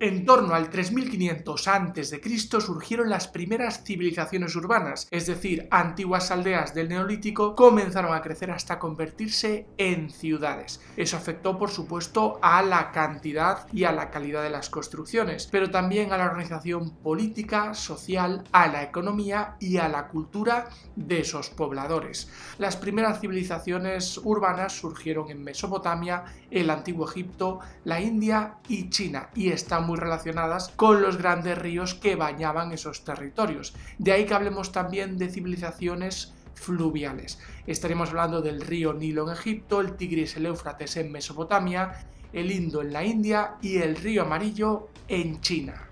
En torno al 3500 a.C. surgieron las primeras civilizaciones urbanas, es decir, antiguas aldeas del Neolítico comenzaron a crecer hasta convertirse en ciudades. Eso afectó, por supuesto, a la cantidad y a la calidad de las construcciones, pero también a la organización política, social, a la economía y a la cultura de esos pobladores. Las primeras civilizaciones urbanas surgieron en Mesopotamia, el Antiguo Egipto, la India y China, y están muy relacionadas con los grandes ríos que bañaban esos territorios. De ahí que hablemos también de civilizaciones fluviales. Estaremos hablando del río Nilo en Egipto, el Tigris y el Éufrates en Mesopotamia, el Indo en la India y el río Amarillo en China.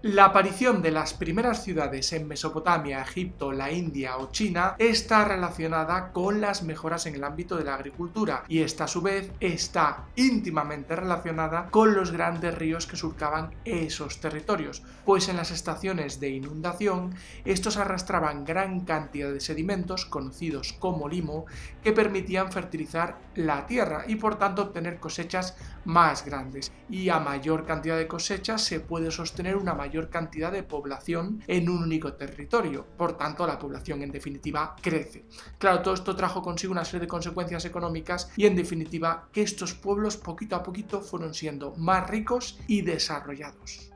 La aparición de las primeras ciudades en Mesopotamia, Egipto, la India o China está relacionada con las mejoras en el ámbito de la agricultura y esta a su vez está íntimamente relacionada con los grandes ríos que surcaban esos territorios, pues en las estaciones de inundación estos arrastraban gran cantidad de sedimentos conocidos como limo que permitían fertilizar la tierra y por tanto obtener cosechas más grandes, y a mayor cantidad de cosechas se puede sostener una mayor cantidad de población en un único territorio, por tanto la población en definitiva crece. Claro, todo esto trajo consigo una serie de consecuencias económicas y en definitiva que estos pueblos poquito a poquito fueron siendo más ricos y desarrollados.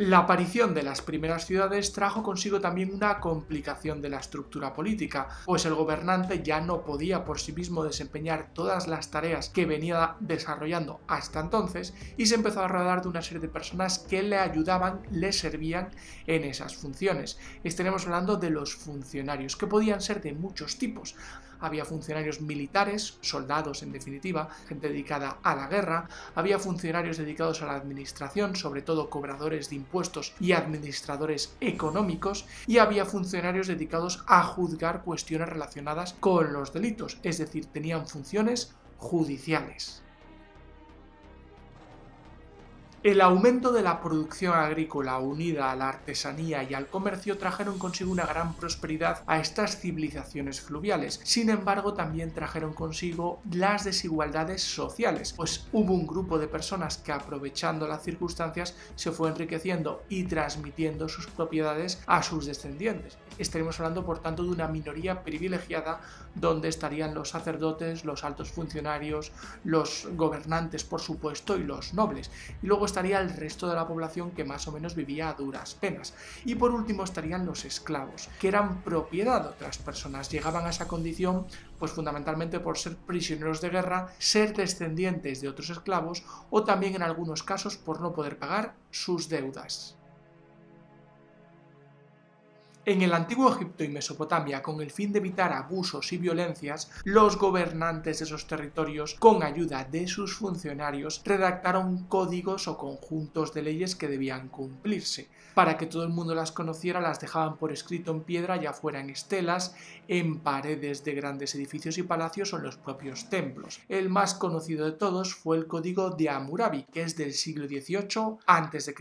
La aparición de las primeras ciudades trajo consigo también una complicación de la estructura política, pues el gobernante ya no podía por sí mismo desempeñar todas las tareas que venía desarrollando hasta entonces y se empezó a rodear de una serie de personas que le ayudaban, le servían en esas funciones. Estaremos hablando de los funcionarios, que podían ser de muchos tipos. Había funcionarios militares, soldados en definitiva, gente dedicada a la guerra, había funcionarios dedicados a la administración, sobre todo cobradores de impuestos y administradores económicos, y había funcionarios dedicados a juzgar cuestiones relacionadas con los delitos, es decir, tenían funciones judiciales. El aumento de la producción agrícola unida a la artesanía y al comercio trajeron consigo una gran prosperidad a estas civilizaciones fluviales. Sin embargo, también trajeron consigo las desigualdades sociales, pues hubo un grupo de personas que, aprovechando las circunstancias, se fue enriqueciendo y transmitiendo sus propiedades a sus descendientes. Estaremos hablando, por tanto, de una minoría privilegiada donde estarían los sacerdotes, los altos funcionarios, los gobernantes, por supuesto, y los nobles. Y luego estaría el resto de la población que más o menos vivía a duras penas. Y por último estarían los esclavos, que eran propiedad de otras personas. Llegaban a esa condición pues fundamentalmente por ser prisioneros de guerra, ser descendientes de otros esclavos o también en algunos casos por no poder pagar sus deudas. En el antiguo Egipto y Mesopotamia, con el fin de evitar abusos y violencias, los gobernantes de esos territorios, con ayuda de sus funcionarios, redactaron códigos o conjuntos de leyes que debían cumplirse. Para que todo el mundo las conociera, las dejaban por escrito en piedra, ya fuera en estelas, en paredes de grandes edificios y palacios o en los propios templos. El más conocido de todos fue el Código de Hammurabi, que es del siglo XVIII a.C.